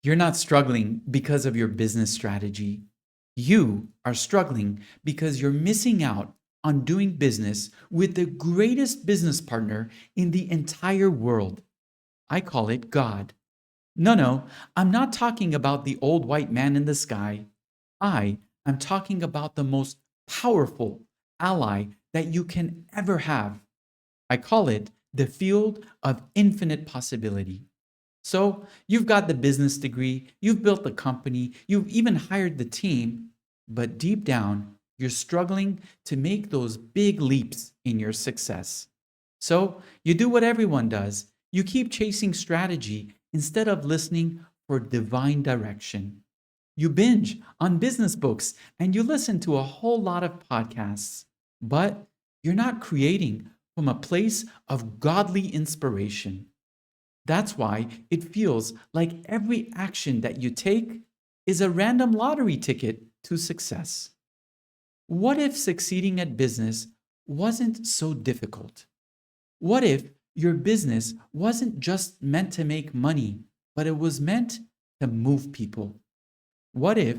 You're not struggling because of your business strategy. You are struggling because you're missing out on doing business with the greatest business partner in the entire world. I call it God. No, I'm not talking about the old white man in the sky. I am talking about the most powerful ally that you can ever have. I call it the field of infinite possibility. So you've got the business degree, you've built the company, you've even hired the team, but deep down, you're struggling to make those big leaps in your success. So you do what everyone does. You keep chasing strategy instead of listening for divine direction. You binge on business books and you listen to a whole lot of podcasts, but you're not creating from a place of godly inspiration. That's why it feels like every action that you take is a random lottery ticket to success. What if succeeding at business wasn't so difficult? What if your business wasn't just meant to make money, but it was meant to move people? What if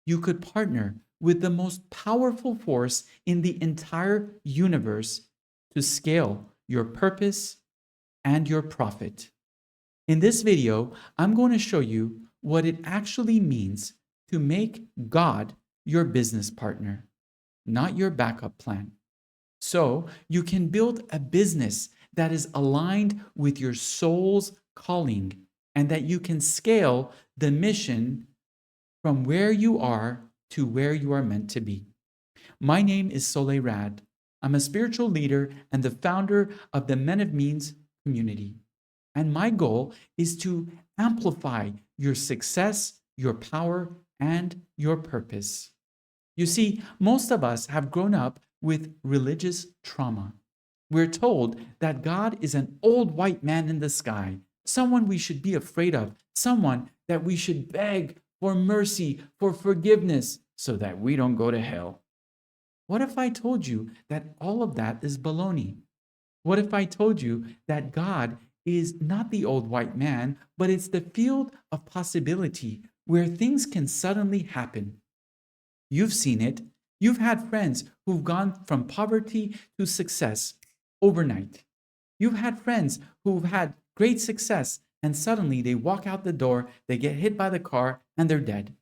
you could partner with the most powerful force in the entire universe to scale your purpose and your profit? In this video, I'm going to show you what it actually means to make God your business partner, not your backup plan. So you can build a business that is aligned with your soul's calling and that you can scale the mission from where you are to where you are meant to be. My name is Solay. I'm a spiritual leader and the founder of the Men of Means community. And my goal is to amplify your success, your power, and your purpose. You see, most of us have grown up with religious trauma. We're told that God is an old white man in the sky, someone we should be afraid of, someone that we should beg for mercy, for forgiveness, so that we don't go to hell. What if I told you that all of that is baloney? What if I told you that God is not the old white man, but it's the field of possibility where things can suddenly happen? You've seen it. You've had friends who've gone from poverty to success overnight. You've had friends who've had great success and suddenly they walk out the door, they get hit by the car, and they're dead.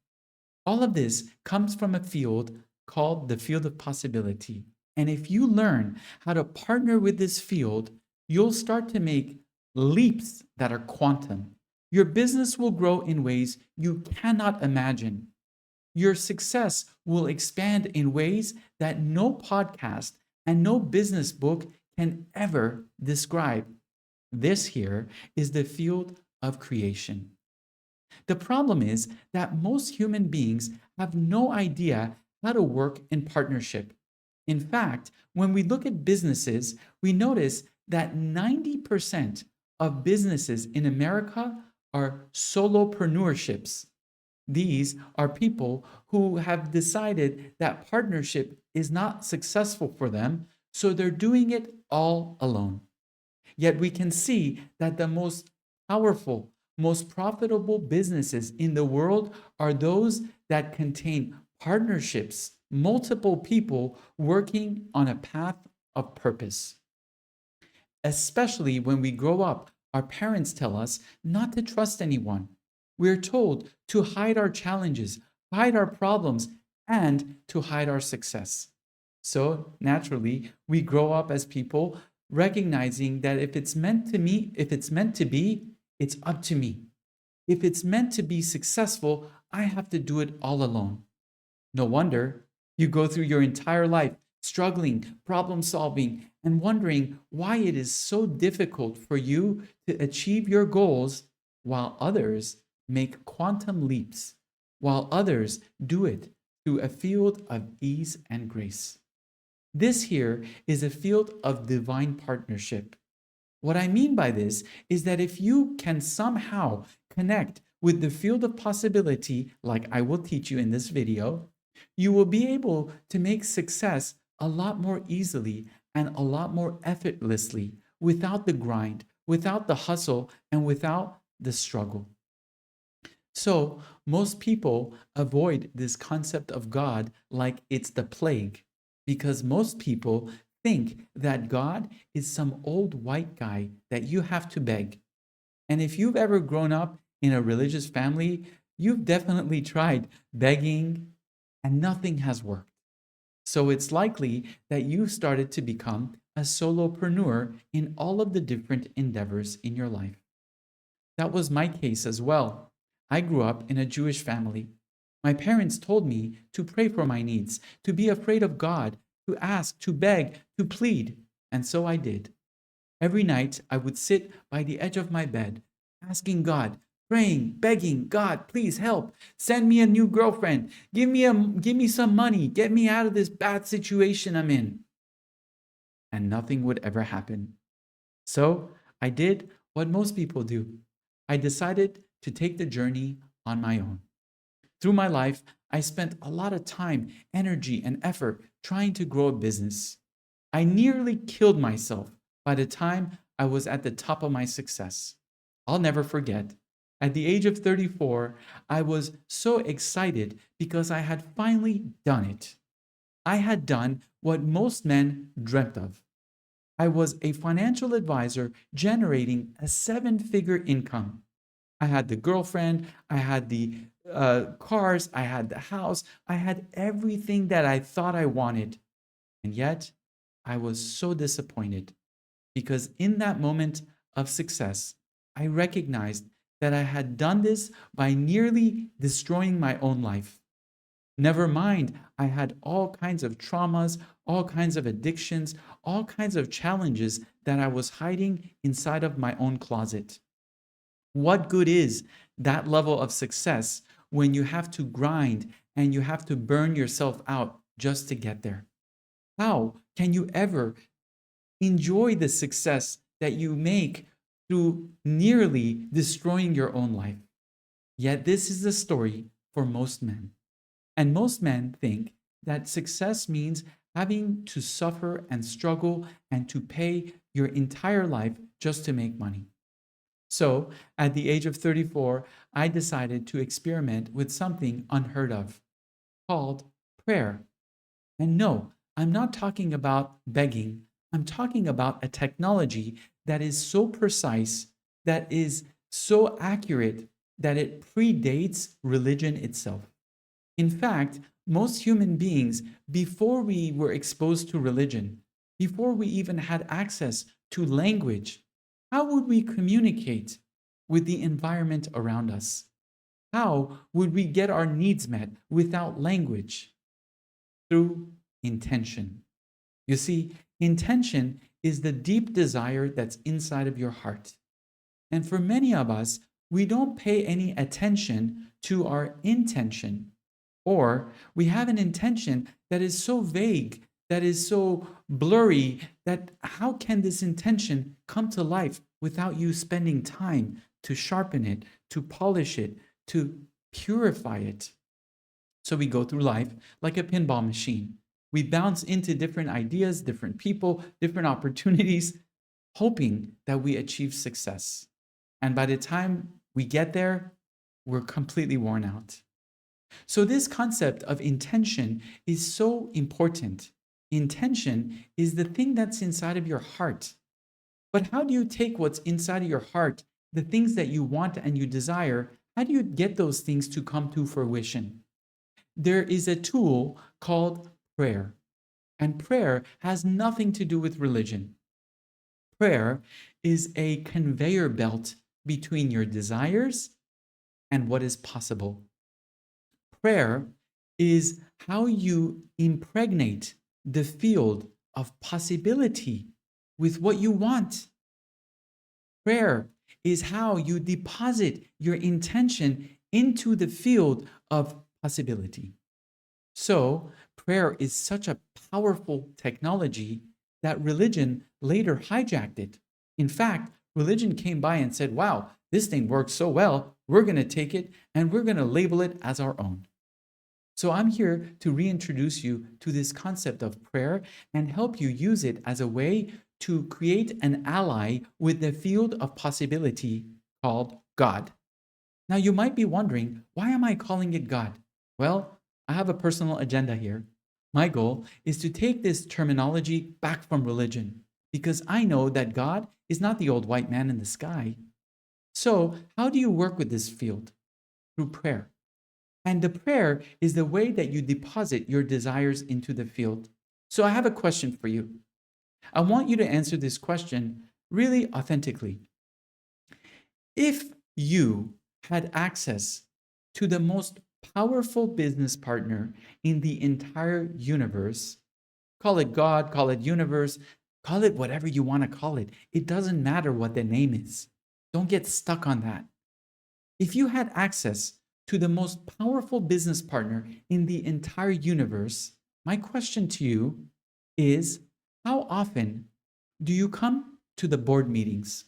All of this comes from a field called the field of possibility. And if you learn how to partner with this field, you'll start to make leaps that are quantum. Your business will grow in ways you cannot imagine. Your success will expand in ways that no podcast and no business book can ever describe. This here is the field of creation. The problem is that most human beings have no idea how to work in partnership. In fact, when we look at businesses, we notice that 90% of businesses in America are solopreneurships. These are people who have decided that partnership is not successful for them, so they're doing it all alone. Yet we can see that the most powerful, most profitable businesses in the world are those that contain partnerships, multiple people working on a path of purpose. Especially when we grow up, our parents tell us not to trust anyone. We're told to hide our challenges, hide our problems, and to hide our success. So naturally, we grow up as people recognizing that if it's meant to me, if it's meant to be, it's up to me. If it's meant to be successful, I have to do it all alone. No wonder you go through your entire life struggling, problem solving, and wondering why it is so difficult for you to achieve your goals while others make quantum leaps, while others do it through a field of ease and grace. This here is a field of divine partnership. What I mean by this is that if you can somehow connect with the field of possibility, like I will teach you in this video, you will be able to make success a lot more easily and a lot more effortlessly without the grind, without the hustle, and without the struggle. So, most people avoid this concept of God like it's the plague because most people think that God is some old white guy that you have to beg. And if you've ever grown up in a religious family, you've definitely tried begging and nothing has worked. So it's likely that you started to become a solopreneur in all of the different endeavors in your life. That was my case as well. I grew up in a Jewish family. My parents told me to pray for my needs, to be afraid of God, to ask, to beg, to plead. And so I did. Every night I would sit by the edge of my bed, asking God, praying, begging, God, please help. Send me a new girlfriend. Give me some money. Get me out of this bad situation I'm in. And nothing would ever happen. So I did what most people do. I decided to take the journey on my own. Through my life, I spent a lot of time, energy, and effort trying to grow a business. I nearly killed myself by the time I was at the top of my success. I'll never forget. At the age of 34, I was so excited because I had finally done it. I had done what most men dreamt of. I was a financial advisor generating a seven-figure income. I had the girlfriend, I had the cars, I had the house, I had everything that I thought I wanted. And yet, I was so disappointed because in that moment of success, I recognized that I had done this by nearly destroying my own life. Never mind, I had all kinds of traumas, all kinds of addictions, all kinds of challenges that I was hiding inside of my own closet. What good is that level of success when you have to grind and you have to burn yourself out just to get there? How can you ever enjoy the success that you make through nearly destroying your own life? Yet, this is the story for most men. And most men think that success means having to suffer and struggle and to pay your entire life just to make money. So, at the age of 34, I decided to experiment with something unheard of called prayer. And no, I'm not talking about begging. I'm talking about a technology that is so precise, that is so accurate, that it predates religion itself. In fact, most human beings, before we were exposed to religion, before we even had access to language, how would we communicate with the environment around us? How would we get our needs met without language? Through intention. You see, intention is the deep desire that's inside of your heart. And for many of us, we don't pay any attention to our intention, or we have an intention that is so vague, that is so blurry, that how can this intention come to life without you spending time to sharpen it, to polish it, to purify it? So we go through life like a pinball machine. We bounce into different ideas, different people, different opportunities, hoping that we achieve success. And by the time we get there, we're completely worn out. So, this concept of intention is so important. Intention is the thing that's inside of your heart. But how do you take what's inside of your heart, the things that you want and you desire, how do you get those things to come to fruition? There is a tool called prayer. And prayer has nothing to do with religion. Prayer is a conveyor belt between your desires and what is possible. Prayer is how you impregnate the field of possibility with what you want. Prayer is how you deposit your intention into the field of possibility. So, prayer is such a powerful technology that religion later hijacked it. In fact, religion came by and said, wow, this thing works so well, we're going to take it and we're going to label it as our own. So, I'm here to reintroduce you to this concept of prayer and help you use it as a way to create an ally with the field of possibility called God. Now, you might be wondering, why am I calling it God? Well, I have a personal agenda here. My goal is to take this terminology back from religion because I know that God is not the old white man in the sky. So, how do you work with this field? Through prayer. And the prayer is the way that you deposit your desires into the field. So, I have a question for you. I want you to answer this question really authentically. If you had access to the most powerful business partner in the entire universe, call it God, call it universe, call it whatever you want to call it. It doesn't matter what the name is. Don't get stuck on that. If you had access to the most powerful business partner in the entire universe, my question to you is, how often do you come to the board meetings?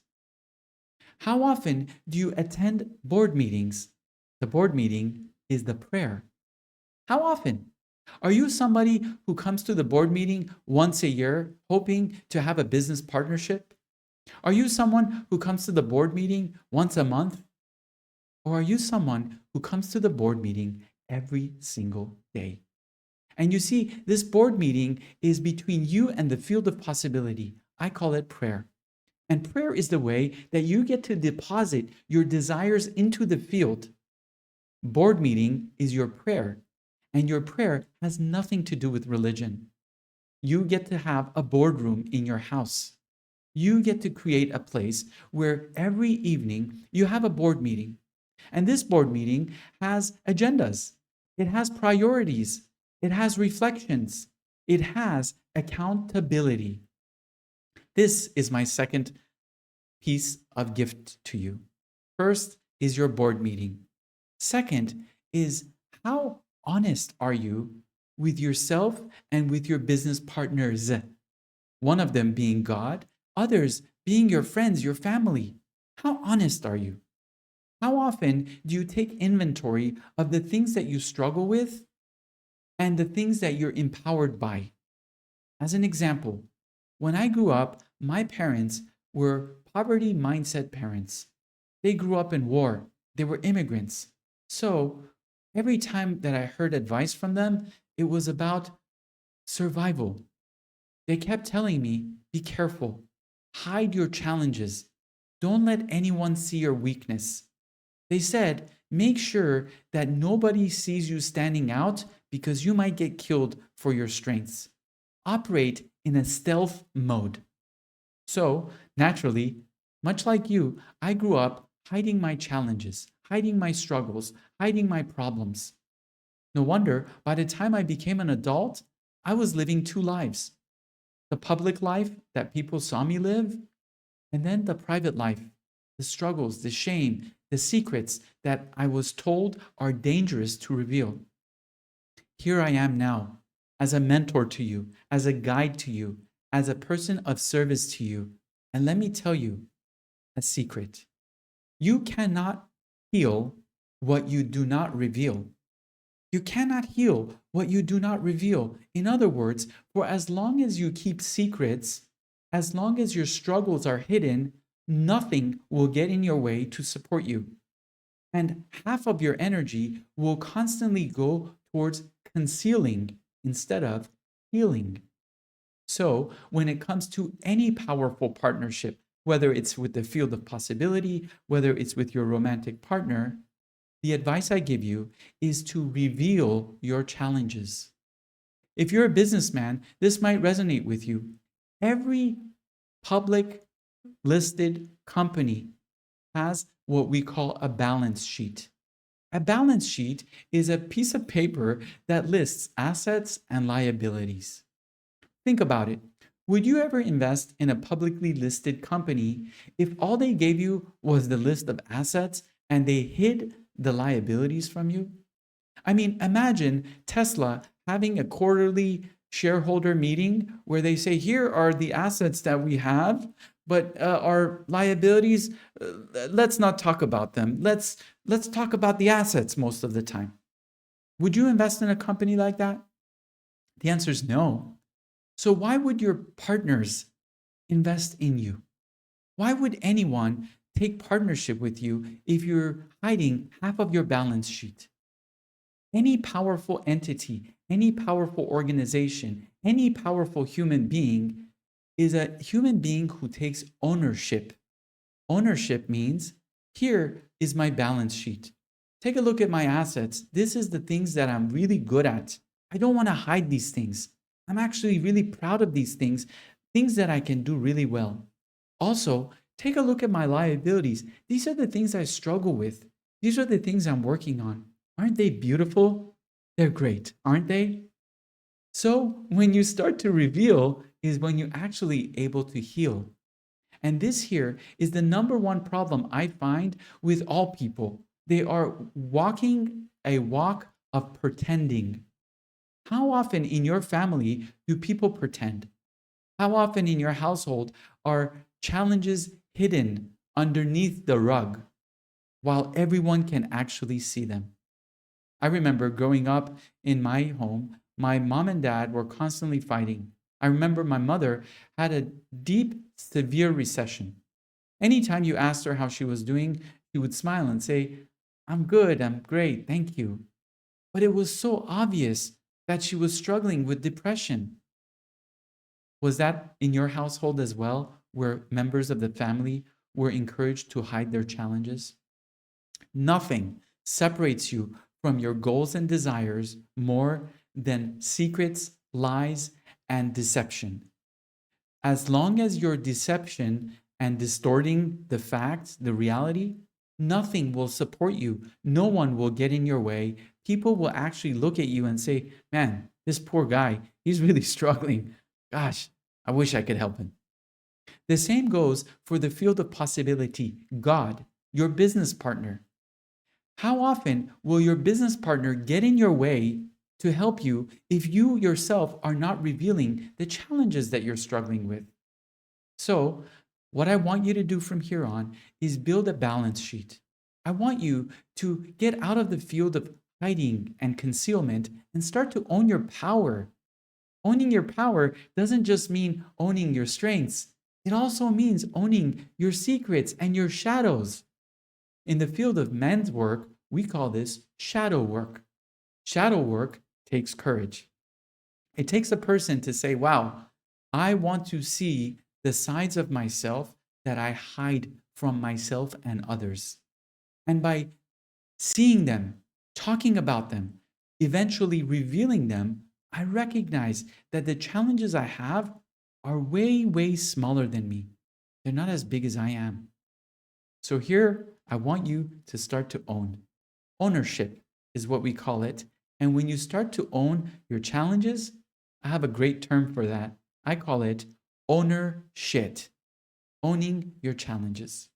How often do you attend board meetings? The board meeting is the prayer. How often? Are you somebody who comes to the board meeting once a year hoping to have a business partnership? Are you someone who comes to the board meeting once a month? Or are you someone who comes to the board meeting every single day? And you see, this board meeting is between you and the field of possibility. I call it prayer. And prayer is the way that you get to deposit your desires into the field. Board meeting is your prayer, and your prayer has nothing to do with religion. You get to have a boardroom in your house. You get to create a place where every evening you have a board meeting. And this board meeting has agendas, it has priorities, it has reflections, it has accountability. This is my second piece of gift to you. First is your board meeting. Second is, how honest are you with yourself and with your business partners? One of them being God, others being your friends, your family. How honest are you? How often do you take inventory of the things that you struggle with and the things that you're empowered by? As an example, when I grew up, my parents were poverty mindset parents. They grew up in war, they were immigrants. So every time that I heard advice from them, it was about survival. They kept telling me, be careful, hide your challenges, don't let anyone see your weakness. They said, make sure that nobody sees you standing out because you might get killed for your strengths. Operate in a stealth mode. So, naturally, much like you, I grew up hiding my challenges, hiding my struggles, hiding my problems. No wonder by the time I became an adult, I was living two lives: the public life that people saw me live, and then the private life, the struggles, the shame, the secrets that I was told are dangerous to reveal. Here I am now, as a mentor to you, as a guide to you, as a person of service to you. And let me tell you a secret. You cannot heal what you do not reveal. You cannot heal what you do not reveal. In other words, for as long as you keep secrets, as long as your struggles are hidden, nothing will get in your way to support you. And half of your energy will constantly go towards concealing instead of healing. So, when it comes to any powerful partnership, whether it's with the field of possibility, whether it's with your romantic partner, the advice I give you is to reveal your challenges. If you're a businessman, this might resonate with you. Every public listed company has what we call a balance sheet. A balance sheet is a piece of paper that lists assets and liabilities. Think about it. Would you ever invest in a publicly listed company if all they gave you was the list of assets and they hid the liabilities from you? I mean, imagine Tesla having a quarterly shareholder meeting where they say, here are the assets that we have, but our liabilities, let's not talk about them. Let's talk about the assets most of the time. Would you invest in a company like that? The answer is no. So why would your partners invest in you? Why would anyone take partnership with you if you're hiding half of your balance sheet. Any powerful entity, any powerful organization, any powerful human being is a human being who takes ownership. Ownership means here is my balance sheet. Take a look at my assets. This is the things that I'm really good at. I don't want to hide these things. I'm actually really proud of these things that I can do really well. Also, take a look at my liabilities. These are the things I struggle with. These are the things I'm working on. Aren't they beautiful? They're great, aren't they? So, when you start to reveal is when you're actually able to heal. And this here is the number one problem I find with all people. They are walking a walk of pretending. How often in your family do people pretend? How often in your household are challenges hidden underneath the rug while everyone can actually see them? I remember growing up in my home, my mom and dad were constantly fighting. I remember my mother had a deep, severe recession. Anytime you asked her how she was doing, she would smile and say, I'm good, I'm great, thank you. But it was so obvious that she was struggling with depression. Was that in your household as well, where members of the family were encouraged to hide their challenges? Nothing separates you from your goals and desires more than secrets, lies, and deception. As long as your deception and distorting the facts, the reality, nothing will support you. No one will get in your way. People will actually look at you and say, man, this poor guy, he's really struggling. Gosh, I wish I could help him. The same goes for the field of possibility, God, your business partner. How often will your business partner get in your way to help you if you yourself are not revealing the challenges that you're struggling with? So, what I want you to do from here on is build a balance sheet. I want you to get out of the field of hiding and concealment and start to own your power. Owning your power doesn't just mean owning your strengths, it also means owning your secrets and your shadows. In the field of men's work, we call this shadow work. Shadow work takes courage. It takes a person to say, wow, I want to see the sides of myself that I hide from myself and others. And by seeing them, talking about them, eventually revealing them, I recognize that the challenges I have are way, way smaller than me. They're not as big as I am. So here, I want you to start to own. Ownership is what we call it. And when you start to own your challenges, I have a great term for that. I call it owner shit, owning your challenges.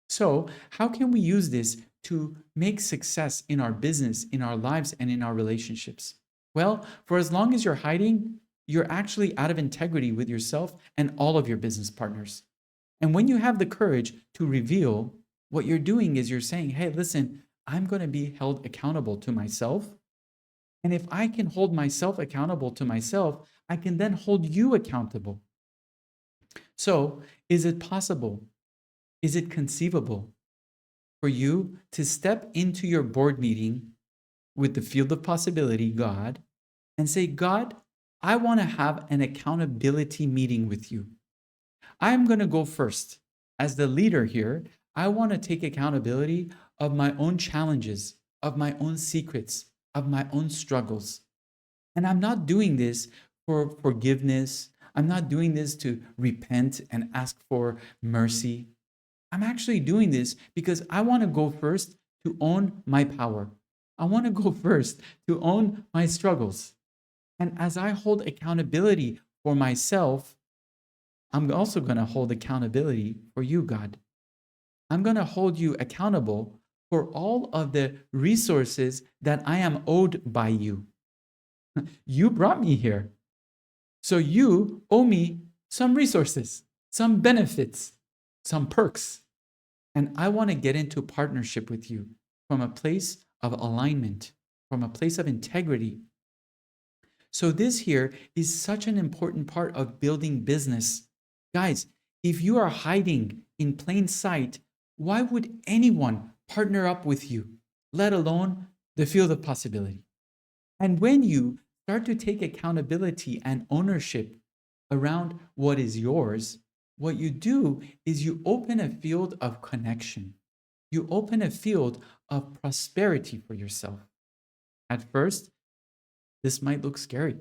So, how can we use this to make success in our business, in our lives, and in our relationships? Well, for as long as you're hiding, you're actually out of integrity with yourself and all of your business partners. And when you have the courage to reveal, what you're doing is you're saying, hey, listen, I'm going to be held accountable to myself. And if I can hold myself accountable to myself, I can then hold you accountable. So, is it possible? Is it conceivable for you to step into your board meeting with the field of possibility, God, and say, God, I want to have an accountability meeting with you. I'm going to go first. As the leader here, I want to take accountability of my own challenges, of my own secrets, of my own struggles. And I'm not doing this for forgiveness. I'm not doing this to repent and ask for mercy. I'm actually doing this because I want to go first to own my power. I want to go first to own my struggles. And as I hold accountability for myself, I'm also going to hold accountability for you, God. I'm going to hold you accountable for all of the resources that I am owed by you. You brought me here. So you owe me some resources, some benefits, some perks. And I want to get into partnership with you from a place of alignment, from a place of integrity. So this here is such an important part of building business. Guys, if you are hiding in plain sight Why would anyone partner up with you, let alone the field of possibility? And when you start to take accountability and ownership around what is yours, what you do is you open a field of connection. You open a field of prosperity for yourself. At first, this might look scary.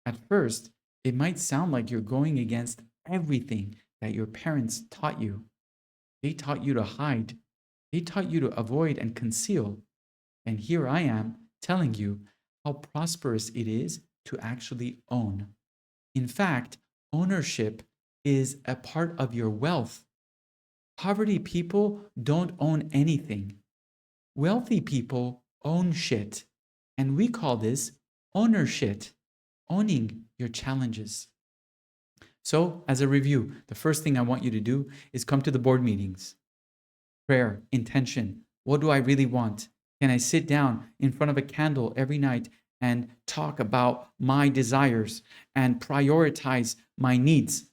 At first, it might sound like you're going against everything that your parents taught you. They taught you to hide, they taught you to avoid and conceal. And here I am telling you how prosperous it is to actually own. In fact, ownership is a part of your wealth. Poverty people don't own anything. Wealthy people own shit. And we call this ownership, owning your challenges. So, as a review, the first thing I want you to do is come to the board meetings. Prayer, intention. What do I really want? Can I sit down in front of a candle every night and talk about my desires and prioritize my needs?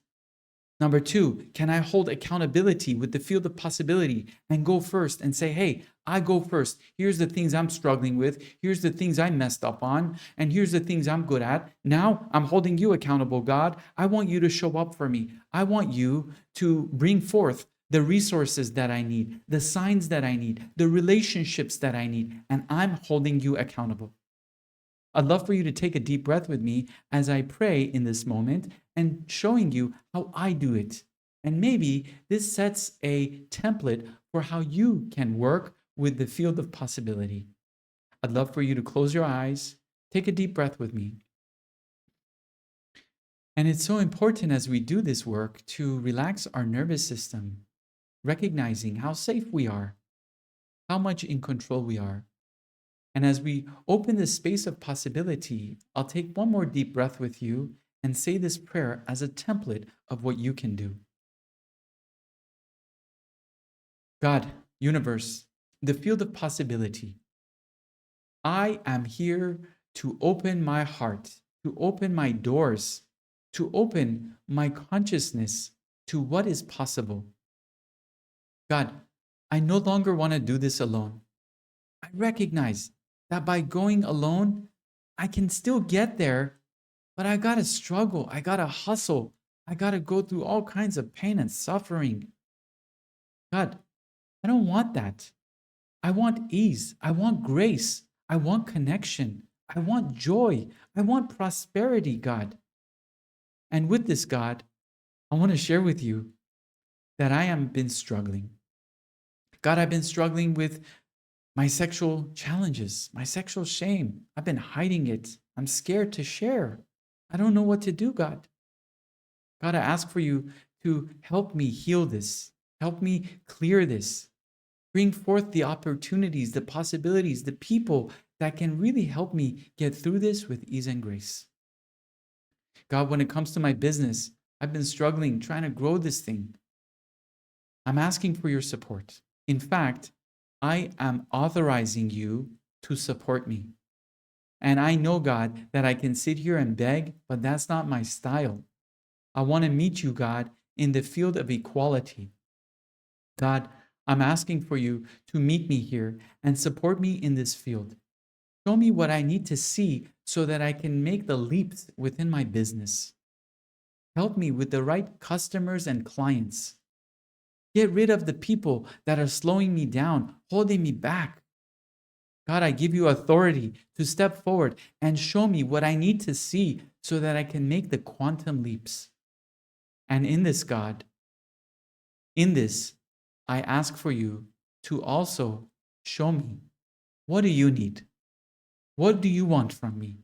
Number two, can I hold accountability with the field of possibility and go first and say, hey, I go first. Here's the things I'm struggling with. Here's the things I messed up on. And here's the things I'm good at. Now I'm holding you accountable, God. I want you to show up for me. I want you to bring forth the resources that I need, the signs that I need, the relationships that I need. And I'm holding you accountable. I'd love for you to take a deep breath with me as I pray in this moment and showing you how I do it. And maybe this sets a template for how you can work with the field of possibility. I'd love for you to close your eyes, take a deep breath with me. And it's so important as we do this work to relax our nervous system, recognizing how safe we are, how much in control we are. And as we open this space of possibility, I'll take one more deep breath with you and say this prayer as a template of what you can do. God, universe, the field of possibility, I am here to open my heart, to open my doors, to open my consciousness to what is possible. God, I no longer want to do this alone. I recognize that by going alone, I can still get there, but I got to struggle. I got to hustle. I got to go through all kinds of pain and suffering. God, I don't want that. I want ease. I want grace. I want connection. I want joy. I want prosperity, God. And with this, God, I want to share with you that I have been struggling. God, I've been struggling with my sexual challenges, my sexual shame. I've been hiding it. I'm scared to share. I don't know what to do, God. God, I ask for you to help me heal this. Help me clear this. Bring forth the opportunities, the possibilities, the people that can really help me get through this with ease and grace. God, when it comes to my business, I've been struggling trying to grow this thing. I'm asking for your support. In fact, I am authorizing you to support me. And I know, God, that I can sit here and beg, but that's not my style. I want to meet you, God, in the field of equality. God, I'm asking for you to meet me here and support me in this field. Show me what I need to see so that I can make the leaps within my business. Help me with the right customers and clients. Get rid of the people that are slowing me down, holding me back. God, I give you authority to step forward and show me what I need to see so that I can make the quantum leaps. And in this, God, in this, I ask for you to also show me, what do you need? What do you want from me?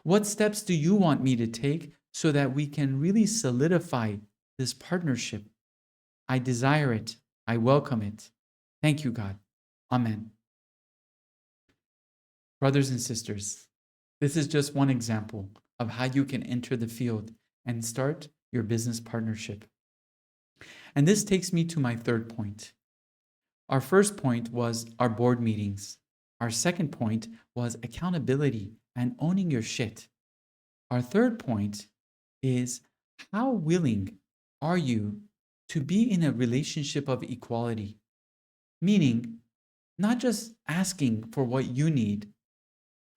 What steps do you want me to take so that we can really solidify this partnership? I desire it. I welcome it. Thank you, God. Amen. Brothers and sisters, this is just one example of how you can enter the field and start your business partnership. And this takes me to my third point. Our first point was our board meetings. Our second point was accountability and owning your shit. Our third point is, how willing are you to be in a relationship of equality, meaning not just asking for what you need.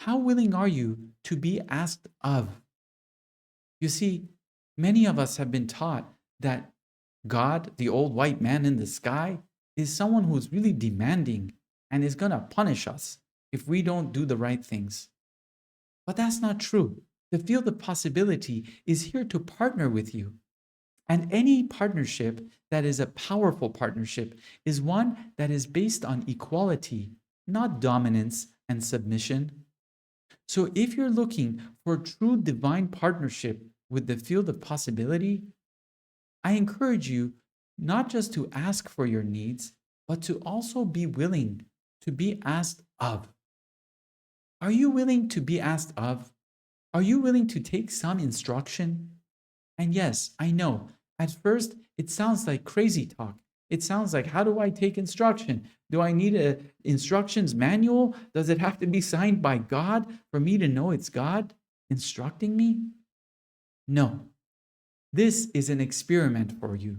How willing are you to be asked of? You see, many of us have been taught that God, the old white man in the sky, is someone who's really demanding and is going to punish us if we don't do the right things. But that's not true. The field of possibility is here to partner with you. And any partnership that is a powerful partnership is one that is based on equality, not dominance and submission. So if you're looking for true divine partnership with the field of possibility, I encourage you not just to ask for your needs, but to also be willing to be asked of. Are you willing to be asked of? Are you willing to take some instruction? And yes, I know, at first it sounds like crazy talk. It sounds like, how do I take instruction? Do I need a instructions manual? Does it have to be signed by God for me to know it's God instructing me? No. This is an experiment for you.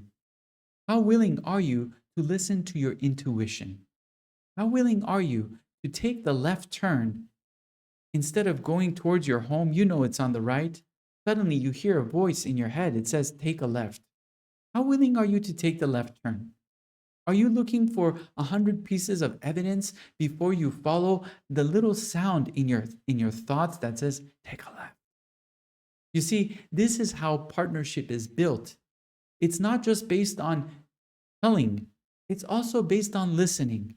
How willing are you to listen to your intuition? How willing are you to take the left turn instead of going towards your home? You know it's on the right. Suddenly you hear a voice in your head. It says, take a left. How willing are you to take the left turn? Are you looking for 100 pieces of evidence before you follow the little sound in your thoughts that says, take a left? You see, this is how partnership is built. It's not just based on telling, it's also based on listening.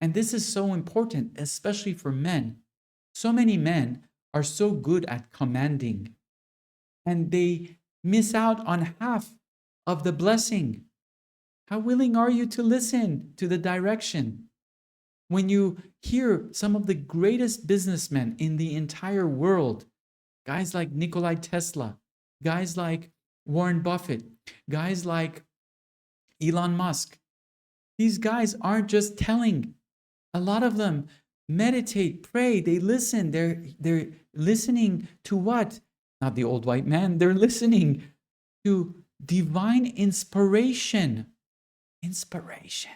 And this is so important, especially for men. So many men are so good at commanding, and they miss out on half of the blessing. How willing are you to listen to the direction? When you hear some of the greatest businessmen in the entire world, guys like Nikola Tesla, guys like Warren Buffett, guys like Elon Musk, these guys aren't just telling. A lot of them meditate, pray, they listen. They're listening to what? Not the old white man. They're listening to divine inspiration. Inspiration.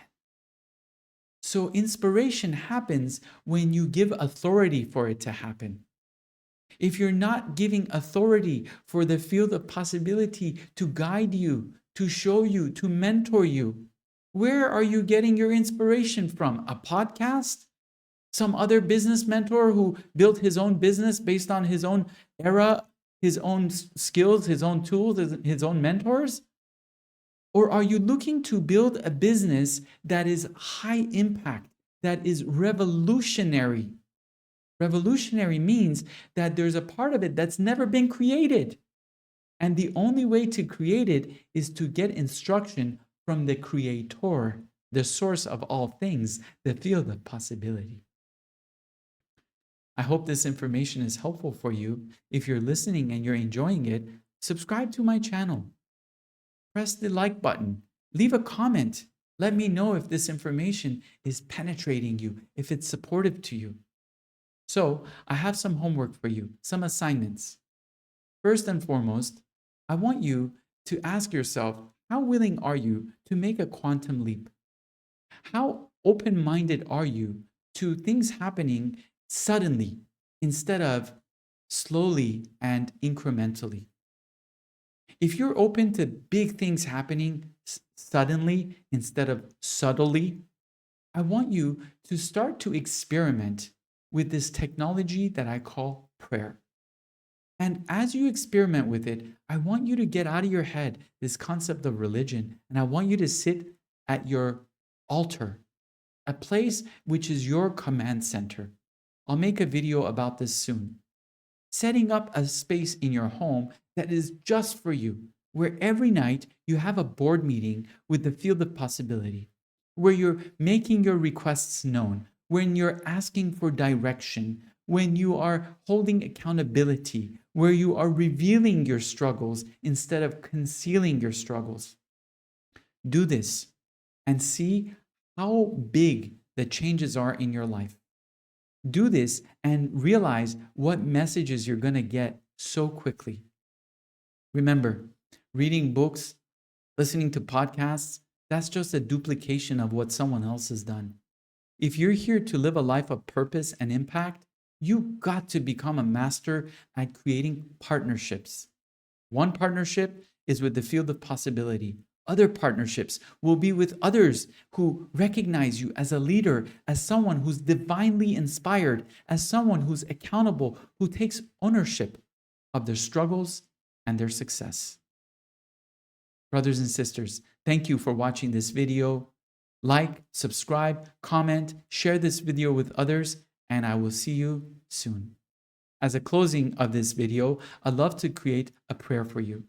So inspiration happens when you give authority for it to happen. If you're not giving authority for the field of possibility to guide you, to show you, to mentor you, where are you getting your inspiration from? A podcast? Some other business mentor who built his own business based on his own era, his own skills, his own tools, his own mentors? Or are you looking to build a business that is high impact, that is revolutionary? Revolutionary means that there's a part of it that's never been created. And the only way to create it is to get instruction from the creator, the source of all things, the field of possibility. I hope this information is helpful for you. If you're listening and you're enjoying it, subscribe to my channel. Press the like button. Leave a comment. Let me know if this information is penetrating you, if it's supportive to you. So, I have some homework for you, some assignments. First and foremost, I want you to ask yourself, how willing are you to make a quantum leap? How open-minded are you to things happening suddenly instead of slowly and incrementally? If you're open to big things happening suddenly instead of subtly, I want you to start to experiment with this technology that I call prayer. And as you experiment with it, I want you to get out of your head this concept of religion, and I want you to sit at your altar, a place which is your command center. I'll make a video about this soon. Setting up a space in your home that is just for you, where every night you have a board meeting with the field of possibility, where you're making your requests known, when you're asking for direction, when you are holding accountability, where you are revealing your struggles instead of concealing your struggles. Do this and see how big the changes are in your life. Do this and realize what messages you're going to get so quickly. Remember, reading books Listening to podcasts, that's just a duplication of what someone else has done. If you're here to live a life of purpose and impact, you got to become a master at creating partnerships. One partnership is with the field of possibility. Other partnerships will be with others who recognize you as a leader, as someone who's divinely inspired, as someone who's accountable, who takes ownership of their struggles and their success. Brothers and sisters, thank you for watching this video. Like, subscribe, comment, share this video with others, and I will see you soon. As a closing of this video, I'd love to create a prayer for you.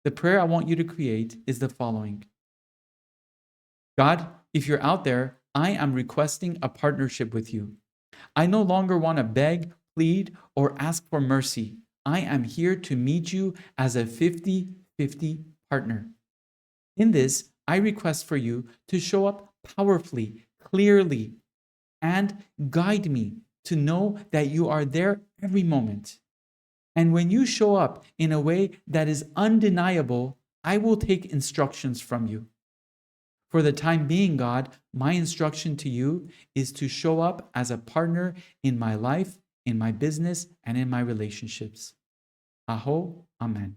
The prayer I want you to create is the following. God, if you're out there, I am requesting a partnership with you. I no longer want to beg, plead, or ask for mercy. I am here to meet you as a 50-50 partner. In this, I request for you to show up powerfully, clearly, and guide me to know that you are there every moment. And when you show up in a way that is undeniable, I will take instructions from you. For the time being, God, my instruction to you is to show up as a partner in my life, in my business, and in my relationships. Aho, amen.